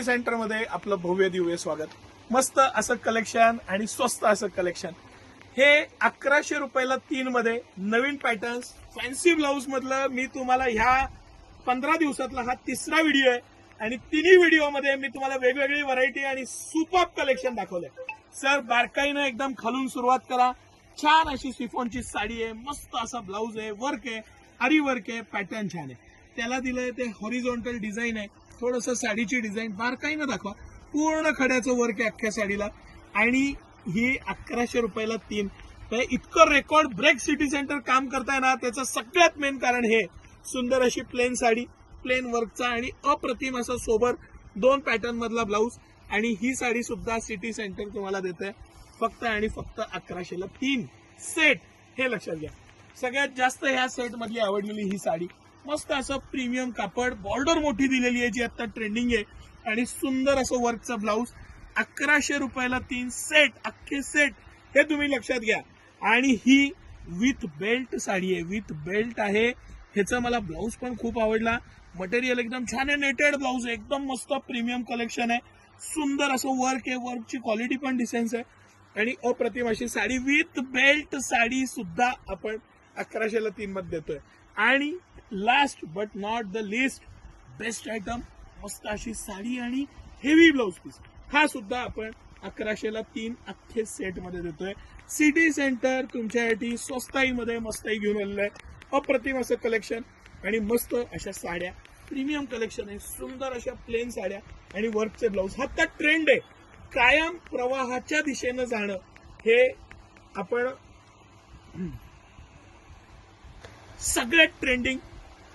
Centre मध्ये आपलं भव्य दिव्य स्वागत. मस्त असं कलेक्शन आणि स्वस्त असं कलेक्शन. हे 1100 रुपयाला 3 मध्ये नवीन पॅटर्न्स फॅन्सी ब्लाऊज मधलं मी तुम्हाला ह्या 15 दिवसातला हा तिसरा व्हिडिओ आहे आणि तिन्ही व्हिडिओ मध्ये मी तुम्हाला वेगवेगळी व्हरायटी आणि सुपर कलेक्शन दाखवलंय. सर बारकाईनं एकदम खालून सुरुवात करा. छान अशी शिफॉनची साडी आहे, मस्त असा ब्लाऊज आहे, वर्क आहे, आरी वर्क आहे, पॅटर्न छान आहे. त्याला दिलंय ते हॉरिझॉन्टल डिझाईन आहे, थोडंसं साडीची डिझाईन बारकाईनं दाखवा. पूर्ण खड्याचं वर्क आहे अख्ख्या साडीला आणि ही 1100 रुपयाला 3. तर इतकं रेकॉर्ड ब्रेक सिटी सेंटर काम करताय ना, त्याचं सगळ्यात मेन कारण हे सुंदर अशी प्लेन साडी, प्लेन वर्कचा आणि अप्रतिम असं सोबर 2 पॅटर्न मधला ब्लाऊज. आणि ही साडी सुद्धा सिटी सेंटर तुम्हाला देते फक्त आणि फक्त 1100ला 3 सेट. हे लक्षात घ्या. सगळ्यात जास्त ह्या सेट मधली आवडलेली ही साडी. मस्त असं प्रीमियम कापड, बॉर्डर मोठी दिलेली आहे जी आता ट्रेंडिंग आहे आणि सुंदर असं वर्कचं ब्लाऊज. 1100 रुपयाला 3 सेट, अख्खे सेट. हे तुम्ही लक्षात घ्या. आणि ही विथ बेल्ट साडी आहे, विथ बेल्ट आहे. ह्याचा मला ब्लाऊज पण खूप आवडला. मटेरियल एकदम छान आहे, नेटेड ब्लाऊज आहे, एकदम मस्त प्रीमियम कलेक्शन आहे. सुंदर असं वर्क आहे, वर्कची क्वालिटी पण डिसेन्स आहे आणि अप्रतिम अशी साडी विथ बेल्ट साडी सुद्धा आपण 1100ला 3 मध्ये देतोय. आणि last but not the list, best item, मस्त अशी साडी आणि हेवी ब्लाऊज पीस, हा सुद्धा आपण 1100ला 3 अख्खे सेट मध्ये देतोय. सिटी सेंटर तुमच्यासाठी स्वस्ताईमध्ये मस्ताई घेऊन आलेलं आहे. अप्रतिम असं कलेक्शन आणि मस्त अशा साड्या, प्रीमियम कलेक्शन आहे, सुंदर अशा प्लेन साड्या आणि वर्कचे ब्लाऊज. हा तर ट्रेंड आहे, कायम प्रवाहाच्या दिशेनं जाणं. हे आपण सगळ्यात ट्रेंडिंग,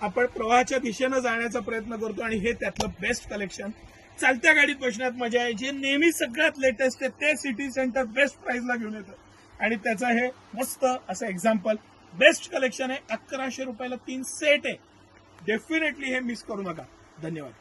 आपण प्रवाहाच्या दिशेनं जाण्याचा प्रयत्न करतो आणि हे त्यातलं बेस्ट कलेक्शन. चालत्या गाडीत बसण्यात मजा आहे, जे नेहमी सगळ्यात लेटेस्ट आहे ते सिटी सेंटर बेस्ट प्राइसला घेऊन येतं आणि त्याचं हे मस्त असं एक्झाम्पल. बेस्ट कलेक्शन आहे, 1100 रुपयाला 3 सेट आहे. डेफिनेटली हे मिस करू नका. धन्यवाद.